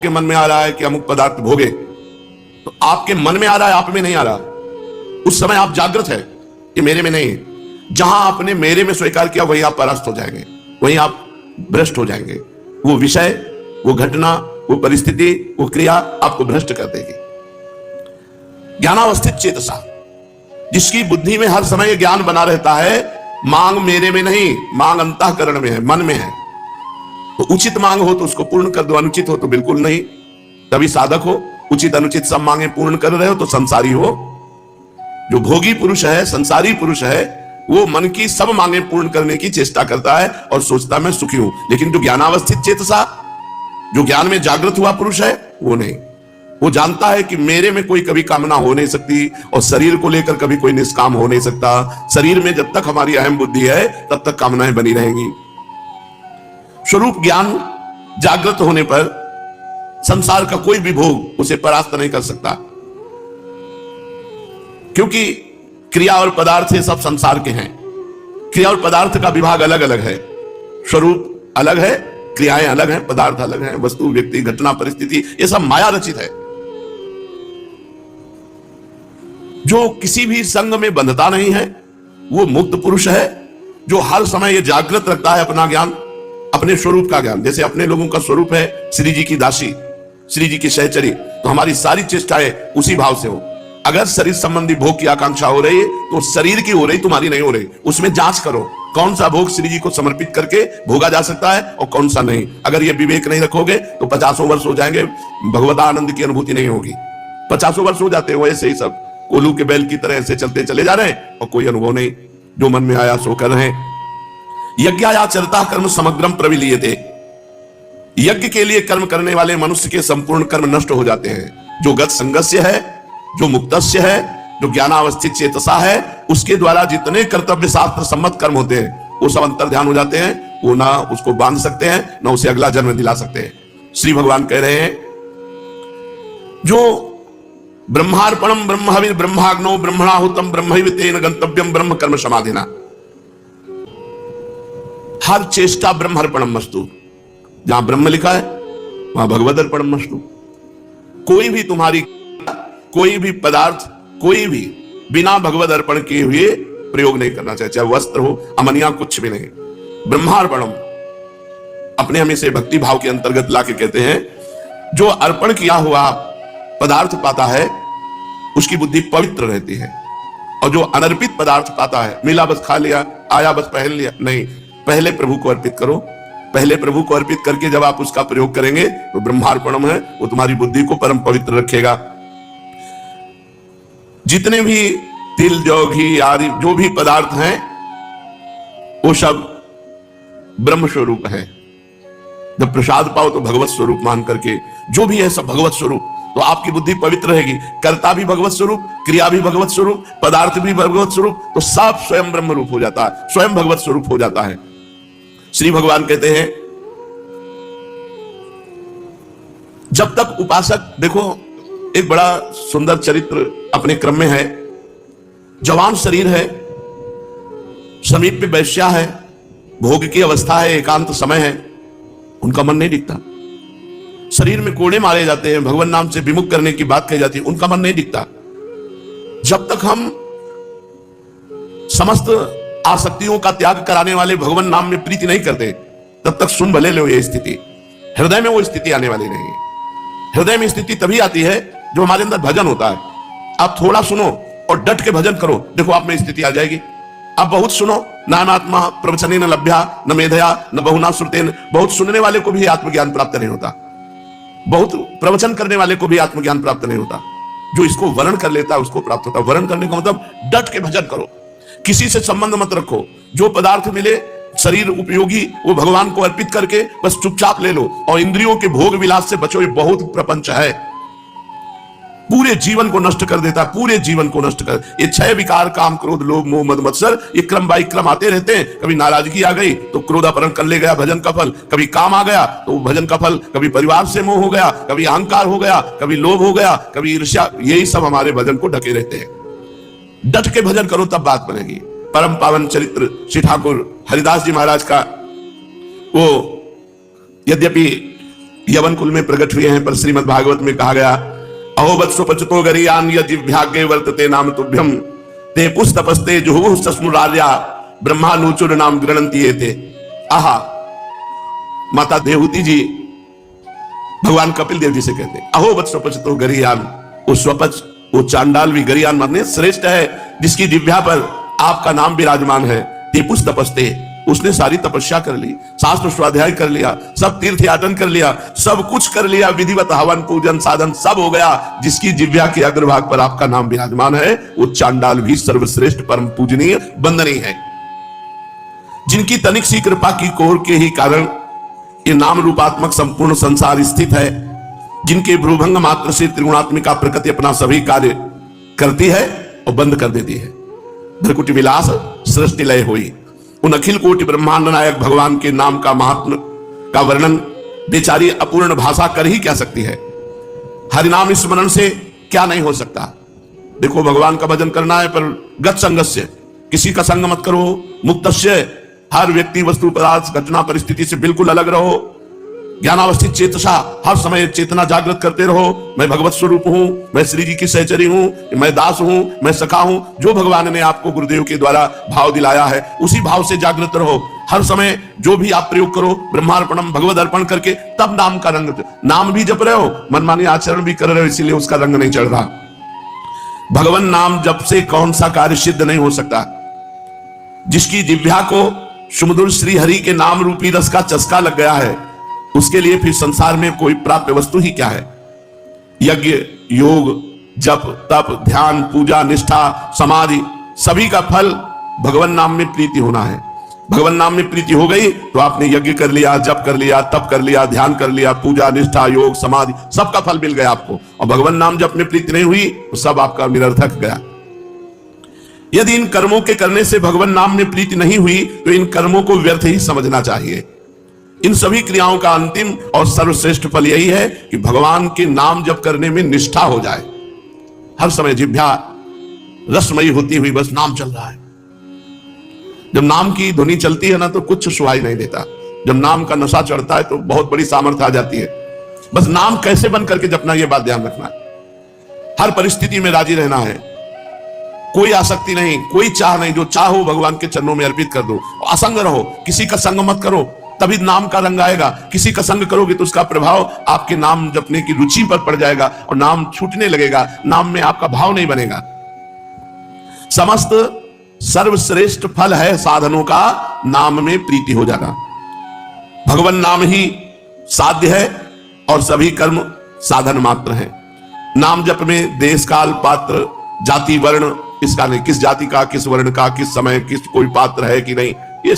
के मन में आ रहा है कि अमुक पदार्थ भोगे, तो आपके मन में आ रहा है, आप में नहीं आ रहा। उस समय आप जागृत है कि मेरे में नहीं। जहां आपने मेरे में स्वीकार किया वहीं आप परास्त हो जाएंगे, वहीं आप भ्रष्ट हो जाएंगे। वो विषय, वो घटना, वो परिस्थिति, वो क्रिया आपको भ्रष्ट कर देगी। ज्ञानावस्थित चेतसा, जिसकी बुद्धि में हर समय ज्ञान बना रहता है, मांग मेरे में नहीं, मांग अंतःकरण में है, मन में है। तो उचित मांग हो तो उसको पूर्ण कर दो, अनुचित हो तो बिल्कुल नहीं। तभी साधक हो। उचित अनुचित सब मांगे पूर्ण कर रहे हो तो संसारी हो। जो भोगी पुरुष है, संसारी पुरुष है, वो मन की सब मांगे पूर्ण करने की चेष्टा करता है और सोचता मैं सुखी हूं। लेकिन जो ज्ञानावस्थित चेतसा, जो ज्ञान में जागृत हुआ पुरुष है, वो नहीं। वो जानता है कि मेरे में कोई कभी कामना हो नहीं सकती और शरीर को लेकर कभी कोई निष्काम हो नहीं सकता। शरीर में जब तक हमारी अहम बुद्धि है तब तक कामनाएं बनी रहेंगी। स्वरूप ज्ञान जागृत होने पर संसार का कोई भी भोग उसे परास्त नहीं कर सकता, क्योंकि क्रिया और पदार्थ ये सब संसार के हैं। क्रिया और पदार्थ का विभाग अलग अलग है, स्वरूप अलग है, क्रियाएं अलग हैं, पदार्थ अलग हैं, वस्तु, व्यक्ति, घटना, परिस्थिति, ये सब माया रचित है। जो किसी भी संग में बंधता नहीं है वो मुक्त पुरुष है, जो हर समय ये जागृत रखता है अपना ज्ञान, अपने स्वरूप का ज्ञान। जैसे अपने लोगों का स्वरूप है श्री जी की दासी, श्री जी की सहचरी, तो हमारी सारी चेष्टाएं उसी भाव से हो। अगर शरीर संबंधी भोग की आकांक्षा हो रही है तो शरीर की हो रही, तुम्हारी नहीं हो रही। उसमें जांच करो कौन सा भोग श्री जी को समर्पित करके भोगा जा सकता है और कौन सा नहीं। अगर ये विवेक नहीं रखोगे तो 50 वर्ष हो जाएंगे, भगवत आनंद की अनुभूति नहीं होगी। 50 वर्ष हो जाते हो ऐसे ही, सब कोल्हू के बैल की तरह ऐसे चलते चले जा रहे हैं और कोई अनुभव नहीं। जो मन में आया सो कर रहे हैं। यज्ञाचरता कर्म समग्रम प्रविलीयते, यज्ञ के लिए कर्म करने वाले मनुष्य के संपूर्ण कर्म नष्ट हो जाते हैं। जो गत संगस्य है, जो मुक्तस्य है, जो ज्ञानावस्थित चेतसा है, उसके द्वारा जितने कर्तव्य शास्त्र सम्मत कर्म होते हैं वो सब अंतर ध्यान हो जाते हैं। वो ना उसको बांध सकते हैं, ना उसे अगला जन्म दिला सकते हैं। श्री भगवान कह रहे हैं, जो ब्रह्मार्पणम ब्रह्मविद ब्रह्माग्नो ब्रह्मणाहुतम ब्रह्मैवतेन गंतव्यम ब्रह्म कर्म समाधिना, हर चेष्टा ब्रह्मार्पणम मस्तु। जहां ब्रह्म लिखा है वहां भगवद अर्पणम मस्तु। कोई भी तुम्हारी, कोई भी पदार्थ, कोई भी बिना भगवद अर्पण किए हुए प्रयोग नहीं करना चाहिए। चाहे वस्त्र हो, अमनिया, कुछ भी नहीं। ब्रह्मार्पणम अपने हमें से भक्ति भाव के अंतर्गत लाके कहते हैं, जो अर्पण किया हुआ पदार्थ पाता है उसकी बुद्धि पवित्र रहती है। और जो अनर्पित पदार्थ पाता है, मिला बस खा लिया, आया बस पहन लिया, नहीं, पहले प्रभु को अर्पित करो। पहले प्रभु को अर्पित करके जब आप उसका प्रयोग करेंगे तो ब्रह्मार्पणम है, वो तुम्हारी बुद्धि को परम पवित्र रखेगा। जितने भी तिल, जौ, घी आदि जो भी पदार्थ हैं वो सब ब्रह्म स्वरूप है। जब प्रसाद पाओ तो भगवत स्वरूप मान करके, जो भी है सब भगवत स्वरूप, तो आपकी बुद्धि पवित्र रहेगी। कर्ता भी भगवत स्वरूप, क्रिया भी भगवत स्वरूप, पदार्थ भी भगवत स्वरूप, तो सब स्वयं ब्रह्म रूप हो जाता है, स्वयं भगवत स्वरूप हो जाता है। श्री भगवान कहते हैं, जब तक उपासक, देखो एक बड़ा सुंदर चरित्र अपने क्रम में है। जवान शरीर है, समीप पे वैश्या है, भोग की अवस्था है, एकांत समय है, उनका मन नहीं दिखता। शरीर में कोड़े मारे जाते हैं, भगवान नाम से विमुख करने की बात कही जाती है, उनका मन नहीं दिखता। जब तक हम समस्त आसक्तियों का त्याग कराने वाले भगवान नाम में प्रीति नहीं करते, तब तक सुन भले लो ये स्थिति। हृदय में वो स्थिति आने वाली नहीं है। हृदय में स्थिति तभी आती है जो हमारे अंदर भजन होता है। आप थोड़ा सुनो और डट के भजन करो, देखो आप में स्थिति आ जाएगी। आप बहुत सुनो, नानात्मा प्रवचने न लभ्या न मेधया न बहुना श्रुतेन, बहुत सुनने वाले को भी आत्मज्ञान प्राप्त नहीं होता, बहुत प्रवचन करने वाले को भी आत्मज्ञान प्राप्त नहीं होता। जो इसको वर्ण कर लेता है उसको प्राप्त होता है। वर्ण करने का मतलब डट के भजन करो, किसी से संबंध मत रखो। जो पदार्थ मिले शरीर उपयोगी वो भगवान को अर्पित करके बस चुपचाप ले लो और इंद्रियों के भोग विलास से बचो। ये बहुत प्रपंच है, पूरे जीवन को नष्ट कर देता है, पूरे जीवन को नष्ट कर। ये 6 विकार, काम, क्रोध, लोभ, मोह, मद, मत्सर, ये क्रम बाई क्रम आते रहते हैं। कभी नाराजगी आ गई तो क्रोधापहरण कर ले गया, भजन का फल। कभी काम आ गया तो भजन का फल। कभी परिवार से मोह हो गया, कभी अहंकार हो गया, कभी लोभ हो गया, कभी ईर्ष्या। यही सब हमारे भजन को ढके रहते हैं। डट के भजन करो तब बात बनेगी। परम पावन चरित्र श्री ठाकुर हरिदास जी महाराज का, वो यद्यपि यवन कुल में प्रकट हुए हैं, पर श्रीमद् भागवत में कहा गया अहो वत्सो पचतो गरीयान यदिव्याग्ये वर्तते नाम तुभ्यम ते पुस्तपस्ते जुहुः सस्नुरार्या ब्रह्मानुचुर नाम गृणन्ति एते। आहा, माता देवहूति जी भगवान कपिल देव जी से कहते अहो वत्सो पचतो गरीयान, वो स्वपच, वो चांडाल भी गरीयान माने श्रेष्ठ है जिसकी जिह्वा पर आपका नाम विराजमान है। ते पुस्तपस्ते, उसने सारी तपस्या कर ली, शास्त्र स्वाध्याय कर लिया, सब तीर्थ यातन कर लिया, सब कुछ कर लिया, विधिवत हवन पूजन साधन सब हो गया, जिसकी जिह्वा के अग्रभाग पर आपका नाम विराजमान है, वो चांडाल भी सर्वश्रेष्ठ परम पूजनीय वंदनीय है। जिनकी तनिक सी कृपा की कोर के ही कारण ये नाम रूपात्मक संपूर्ण संसार स्थित है, जिनके भ्रूभंग मात्र से त्रिगुणात्मिका प्रकृति अपना सभी कार्य करती है और बंद कर देती है। भ्रकुटी विलास सृष्टि लय हुई, उन अखिल कोटि ब्रह्मांड नायक भगवान के नाम का महात्म का वर्णन बेचारी अपूर्ण भाषा कर ही क्या सकती है। हरिनाम स्मरण से क्या नहीं हो सकता। देखो, भगवान का भजन करना है, पर गत संगस्य, किसी का संग मत करो, मुक्तस्य, हर व्यक्ति वस्तु पदार्थ घटना परिस्थिति से बिल्कुल अलग रहो, ज्ञानावस्थित चेतसा, हर समय चेतना जागृत करते रहो। मैं भगवत स्वरूप हूं, मैं श्री जी की सहचरी हूं, मैं दास हूं, मैं सखा हूं। जो भगवान ने आपको गुरुदेव के द्वारा भाव दिलाया है उसी भाव से जागृत रहो। हर समय जो भी आप प्रयोग करो ब्रह्मार्पणम भगवद अर्पण करके, तब नाम का रंग, नाम भी जप रहे हो, मनमानी आचरण भी कर रहे हो, इसीलिए उसका रंग नहीं चढ़ रहा। भगवान नाम जप से कौन सा कार्य सिद्ध नहीं हो सकता। जिसकी जिह्वा को सुमधुर श्री हरि के नाम रूपी रस का चस्का लग गया है, उसके लिए फिर संसार में कोई प्राप्य वस्तु ही क्या है। यज्ञ, योग, जप, तप, ध्यान, पूजा, निष्ठा, समाधि, सभी का फल भगवान नाम में प्रीति होना है। भगवान नाम में प्रीति हो गई तो आपने यज्ञ कर लिया, जप कर लिया, तप कर लिया, ध्यान कर लिया, पूजा, निष्ठा, योग, समाधि, सबका फल मिल गया आपको। और भगवान नाम जप में प्रीति नहीं हुई तो सब आपका निरर्थक गया। यदि इन कर्मों के करने से भगवान नाम में प्रीति नहीं हुई तो इन कर्मों को व्यर्थ ही समझना चाहिए। इन सभी क्रियाओं का अंतिम और सर्वश्रेष्ठ फल यही है कि भगवान के नाम जप करने में निष्ठा हो जाए। हर समय जिह्वा रसमयी होती हुई बस नाम चल रहा है। जब नाम की ध्वनि चलती है ना तो कुछ सुहाई नहीं देता। जब नाम का नशा चढ़ता है तो बहुत बड़ी सामर्थ्य आ जाती है। बस नाम कैसे बन करके जपना, यह बात ध्यान रखना है। हर परिस्थिति में राजी रहना है, कोई आसक्ति नहीं, कोई चाह नहीं। जो चाहो भगवान के चरणों में अर्पित कर दो। असंग रहो, किसी का संग मत करो, तभी नाम का रंग आएगा। किसी का संग करोगे तो उसका प्रभाव आपके नाम जपने की रुचि पर पड़ जाएगा और नाम छूटने लगेगा, नाम में आपका भाव नहीं बनेगा। समस्त सर्वश्रेष्ठ फल है साधनों का नाम में प्रीति हो जाना। भगवान नाम ही साध्य है और सभी कर्म साधन मात्र हैं। नाम जप में देश काल पात्र जाति वर्ण इसका नहीं, किस जाति का, किस वर्ण का, किस समय किस कोई पात्र है कि नहीं, ये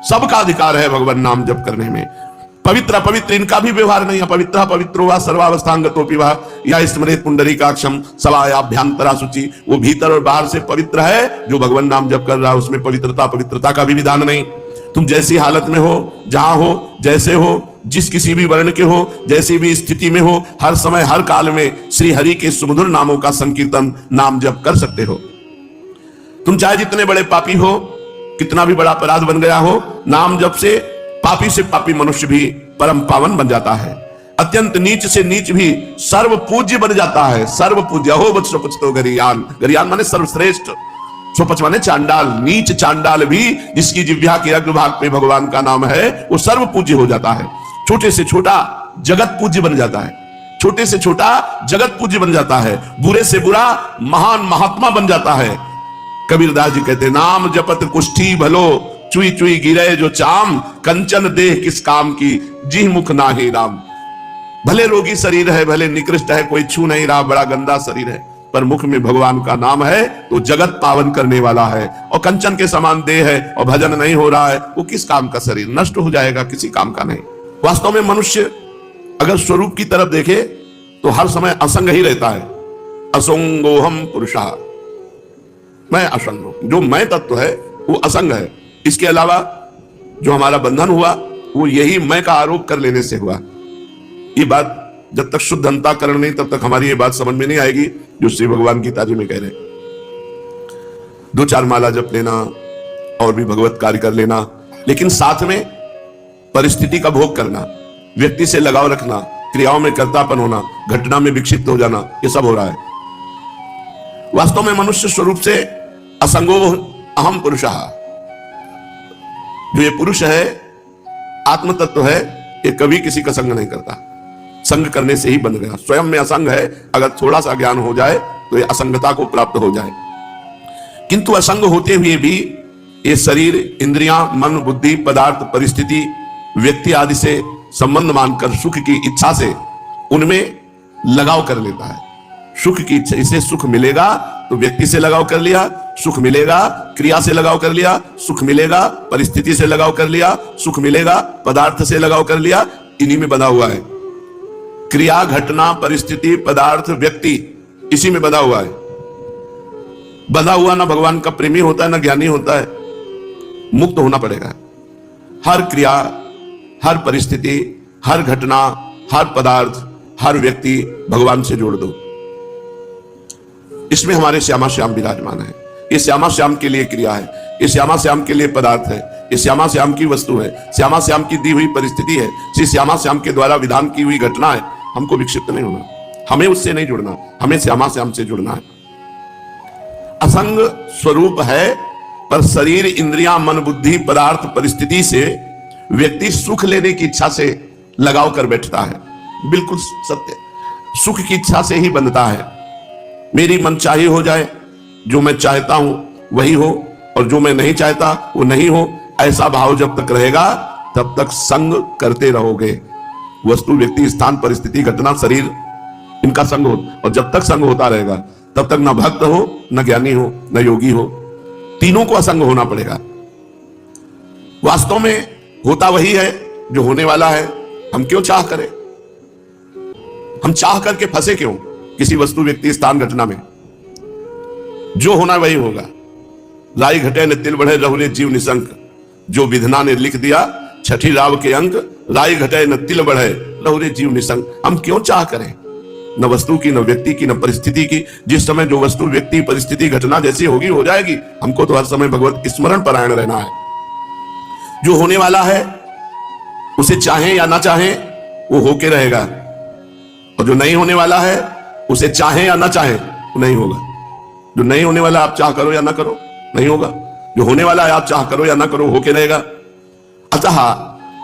सबका अधिकार है भगवान नाम जप करने में। पवित्र अपवित्र इनका भी व्यवहार नहीं है। पवित्र पवित्रो वा सर्वावस्थांगतोपि वा या स्मरेत पुंडरीकाक्षम सवायाभ्यंतरा शुचि। वो भीतर और बाहर से पवित्र है। जो भगवान नाम जप कर रहा है उसमें पवित्रता का भी विधान नहीं। तुम जैसी हालत में हो, जहां हो, जैसे हो, जिस किसी भी वर्ण के हो, जैसी भी स्थिति में हो, हर समय हर काल में श्री हरि के सुमधुर नामों का संकीर्तन नाम जप कर सकते हो। तुम चाहे जितने बड़े पापी हो, कितना भी बड़ा अपराध बन गया हो, नाम जप से पापी मनुष्य भी परम पावन बन जाता है। अत्यंत नीच से नीच भी सर्व पूज्य बन जाता है। सर्व पूज्य हो बच्चों पुछतो गरीयान, गरीयान माने सर्वश्रेष्ठ, स्वपच माने चांडाल, नीच चांडाल भी जिसकी जिह्वा के अग्रभाग पे भगवान का नाम है वो सर्व पूज्य हो जाता है। छोटे से छोटा जगत पूज्य बन जाता है। छोटे से छोटा जगत पूज्य बन जाता है। बुरे से बुरा महान महात्मा बन जाता है। कबीरदास जी कहते नाम जपत कुष्ठी भलो, चुई चुई गिरे जो चाम, कंचन देह किस काम की, जी मुख नाहि राम। भले रोगी शरीर है, भले निकृष्ट है, कोई छू नहीं रहा, बड़ा गंदा शरीर है, पर मुख में भगवान का नाम है तो जगत पावन करने वाला है। और कंचन के समान देह है और भजन नहीं हो रहा है, वो किस काम का शरीर, नष्ट हो जाएगा, किसी काम का नहीं। वास्तव में मनुष्य अगर स्वरूप की तरफ देखे तो हर समय असंग ही रहता है। असंगोहम पुरुषा, मैं असंग हूं। जो मैं तत्व है वो असंग है। इसके अलावा जो हमारा बंधन हुआ वो यही मैं का आरोप कर लेने से हुआ। ये बात जब तक शुद्ध अंतःकरण नहीं तब तक हमारी ये बात समझ में नहीं आएगी जो श्री भगवान गीता जी में कह रहे हैं। 2-4 माला जप लेना और भी भगवत कार्य कर लेना, लेकिन साथ में परिस्थिति का भोग करना। व्यक्ति से लगाव रखना, क्रियाओं में कर्तापन होना, घटना में विक्षिप्त हो जाना, ये सब हो रहा है। वास्तव में मनुष्य स्वरूप से असंगो अहम पुरुषः, जो ये पुरुष है, आत्म तत्व है, ये कभी किसी का संग नहीं करता। संग करने से ही बन गया, स्वयं में असंग है। अगर थोड़ा सा ज्ञान हो जाए तो ये असंगता को प्राप्त हो जाए। किंतु असंग होते हुए भी ये शरीर, इंद्रियां, मन, बुद्धि, पदार्थ, परिस्थिति, व्यक्ति आदि से संबंध मानकर सुख की इच्छा से उनमें लगाव कर लेता है। सुख की इच्छा, इसे सुख मिलेगा तो व्यक्ति से लगाव कर लिया, सुख मिलेगा क्रिया से लगाव कर लिया, सुख मिलेगा परिस्थिति से लगाव कर लिया, सुख मिलेगा पदार्थ से लगाव कर लिया। इन्हीं में बंधा हुआ है। क्रिया, घटना, परिस्थिति, पदार्थ, व्यक्ति, इसी में बंधा हुआ है। बंधा हुआ ना भगवान का प्रेमी होता है ना ज्ञानी होता है। मुक्त होना पड़ेगा। हर क्रिया, हर परिस्थिति, हर घटना, हर पदार्थ, हर व्यक्ति भगवान से जोड़ दो। इसमें हमारे श्यामा श्याम विराजमान है। ये श्यामा श्याम के लिए क्रिया है, ये श्यामा श्याम के लिए पदार्थ है, ये श्यामा श्याम की वस्तु है, श्यामा श्याम की दी हुई परिस्थिति है, श्री श्यामा श्याम के द्वारा विधान की हुई घटना है। हमको विक्षिप्त नहीं होना, हमें उससे नहीं जुड़ना, हमें श्यामा श्याम से जुड़ना है। असंग स्वरूप है, पर शरीर, इंद्रियां, मन, बुद्धि, पदार्थ, परिस्थिति से व्यक्ति सुख लेने की इच्छा से लगाव कर बैठता है। बिल्कुल सत्य, सुख की इच्छा से ही बनता है। मेरी मनचाही हो जाए, जो मैं चाहता हूं वही हो, और जो मैं नहीं चाहता वो नहीं हो, ऐसा भाव जब तक रहेगा तब तक संग करते रहोगे। वस्तु, व्यक्ति, स्थान, परिस्थिति, घटना, शरीर, इनका संग हो, और जब तक संग होता रहेगा तब तक न भक्त हो, न ज्ञानी हो, न योगी हो। तीनों को असंग होना पड़ेगा। वास्तव में होता वही है जो होने वाला है। हम क्यों चाह करें? हम चाह करके फंसे क्यों किसी वस्तु, व्यक्ति, स्थान, घटना में? जो होना वही होगा। लाई घटे न तिल बढ़े, रहुले जीव निशंक। जो विधना ने लिख दिया छठी राव के अंक, लाई घटे न तिल बढ़े, रहुले जीव निशंक। हम क्यों चाह करें? न वस्तु की, न व्यक्ति की, न परिस्थिति की। जिस समय जो वस्तु, व्यक्ति, परिस्थिति, घटना जैसी होगी हो जाएगी। हमको तो हर समय भगवत स्मरण परायण रहना है। जो होने वाला है उसे चाहें या ना चाहें वो होके रहेगा, और जो नहीं होने वाला है उसे चाहें या ना चाहें वो नहीं होगा। जो नहीं होने वाला आप चाह करो या ना करो नहीं होगा, जो होने वाला है आप चाह करो या ना करो होके रहेगा। अतः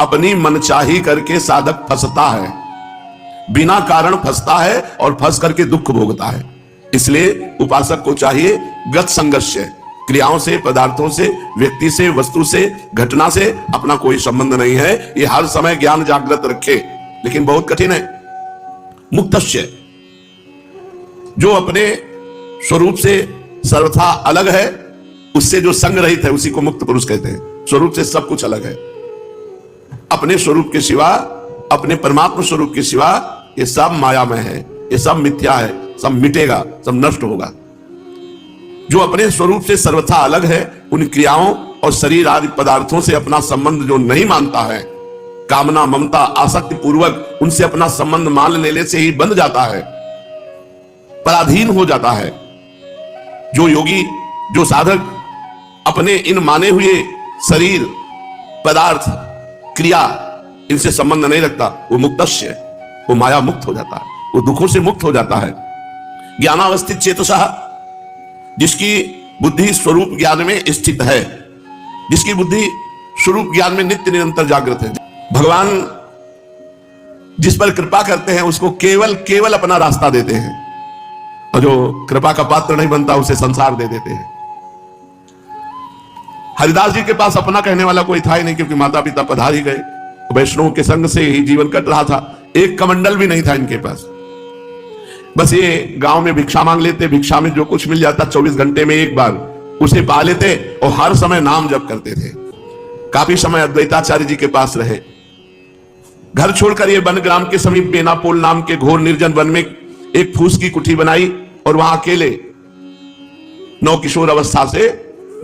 अपनी मनचाही करके साधक फंसता है, बिना कारण फंसता है और फंस करके दुख भोगता है। इसलिए उपासक को चाहिए गत संघर्ष, क्रियाओं से, पदार्थों से, व्यक्ति से, वस्तु से, घटना से अपना कोई संबंध नहीं है। ये हर समय ज्ञान जागृत रखे, लेकिन बहुत कठिन है। मुक्तस्य, जो अपने स्वरूप से सर्वथा अलग है, उससे जो संग रहित है उसी को मुक्त पुरुष कहते हैं। स्वरूप से सब कुछ अलग है। अपने स्वरूप के सिवा, अपने परमात्मा स्वरूप के सिवा ये सब मायामय है, ये सब मिथ्या है, सब मिटेगा, सब नष्ट होगा। जो अपने स्वरूप से सर्वथा अलग है, उन क्रियाओं और शरीर आदि पदार्थों से अपना संबंध जो नहीं मानता है, कामना, ममता, आसक्ति पूर्वक उनसे अपना संबंध मान लेने से ही बंध जाता है, पराधीन हो जाता है। जो योगी, जो साधक अपने इन माने हुए शरीर, पदार्थ, क्रिया, इनसे संबंध नहीं रखता, वो मुक्तस्य, वो माया मुक्त हो जाता है, वो दुखों से मुक्त हो जाता है। ज्ञानावस्थित चेतसः, जिसकी बुद्धि स्वरूप ज्ञान में स्थित है, जिसकी बुद्धि स्वरूप ज्ञान में नित्य निरंतर जागृत है। भगवान जिस पर कृपा करते हैं उसको केवल केवल अपना रास्ता देते हैं, और जो कृपा का पात्र नहीं बनता उसे संसार दे देते हैं। हरिदास जी के पास अपना कहने वाला कोई था ही नहीं, क्योंकि माता पिता पधार ही गए, वैष्णव के संग से ही जीवन कट रहा था। एक कमंडल भी नहीं था इनके पास। बस ये गांव में भिक्षा मांग लेते, भिक्षा में जो कुछ मिल जाता 24 घंटे में एक बार उसे पा लेते, और हर समय नाम जप करते थे। काफी समय अद्वैताचार्य जी के पास रहे। घर छोड़कर ये वन ग्राम के समीप बेनापोल नाम के घोर निर्जन वन में एक फूस की कुठी बनाई, और वहां अकेले नौ किशोर अवस्था से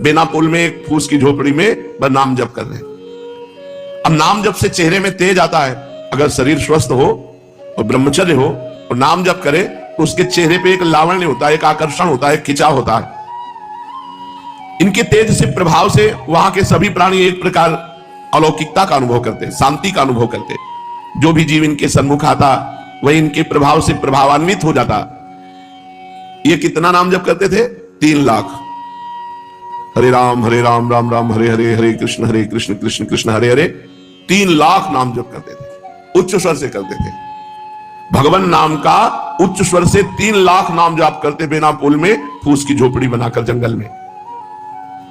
बेनापोल में एक फूस की झोपड़ी में बस नाम जप कर रहे। अब नाम जप से चेहरे में तेज आता है। अगर शरीर स्वस्थ हो और ब्रह्मचर्य हो और नाम जप करे तो उसके चेहरे पे एक लावण्य होता है, एक आकर्षण होता है, एक खिंचाव होता है। इनके तेज से, प्रभाव से वहां के सभी प्राणी एक प्रकार अलौकिकता का अनुभव करते, शांति का अनुभव करते। जो भी जीव इनके सन्मुख आता वह इनके प्रभाव से प्रभावान्वित हो जाता। ये कितना नाम जप करते थे? 3 लाख। हरे राम राम राम हरे हरे, हरे कृष्ण कृष्ण कृष्ण हरे हरे। 3 लाख नाम जप करते थे, उच्च स्वर से करते थे। भगवान नाम का उच्च स्वर से 3 लाख नाम जाप करते बेनापोल में, फूस की झोपड़ी बनाकर जंगल में।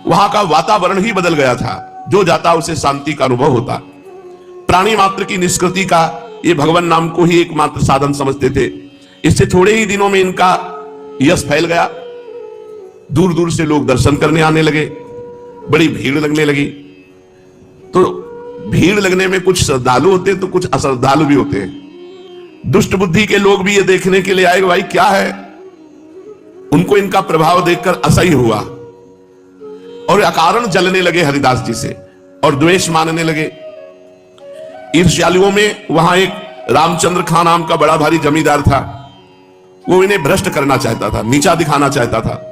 वहां का वातावरण ही बदल गया था, जो जाता उसे शांति का अनुभव होता। प्राणी मात्र की निष्कृति का ये भगवान नाम को ही एकमात्र साधन समझते थे। इससे थोड़े ही दिनों में इनका यश फैल गया। दूर दूर से लोग दर्शन करने आने लगे, बड़ी भीड़ लगने लगी। तो भीड़ लगने में कुछ श्रद्धालु होते हैं तो कुछ अश्रद्धालु भी होते हैं। दुष्ट बुद्धि के लोग भी ये देखने के लिए आए भाई क्या है। उनको इनका प्रभाव देखकर असह्य हुआ और अकारण जलने लगे हरिदास जी से और द्वेष मानने लगे। ईर्ष्यालुओं में वहां एक रामचंद्र खां नाम का बड़ा भारी जमींदार था। वो इन्हें भ्रष्ट करना चाहता था, नीचा दिखाना चाहता था।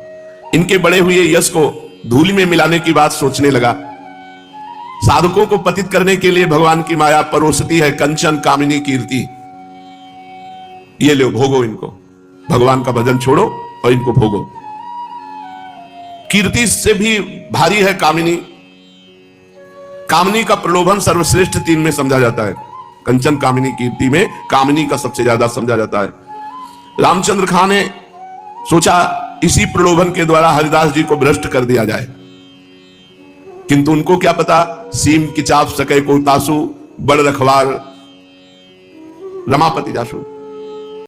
इनके बड़े हुए यश को धूल में मिलाने की बात सोचने लगा। साधकों को पतित करने के लिए भगवान की माया परोसती है कंचन कामिनी कीर्ति। ये लो भोगो इनको, भगवान का भजन छोड़ो और इनको भोगो। कीर्ति से भी भारी है कामिनी। कामिनी का प्रलोभन सर्वश्रेष्ठ 3 में समझा जाता है। कंचन कामिनी कीर्ति में कामिनी का सबसे ज्यादा समझा जाता है। रामचंद्र खां ने सोचा इसी प्रलोभन के द्वारा हरिदास जी को भ्रष्ट कर दिया जाए, किंतु उनको क्या पता सीम की चाप सके को तासु बड़ रखवार रमापति जासु।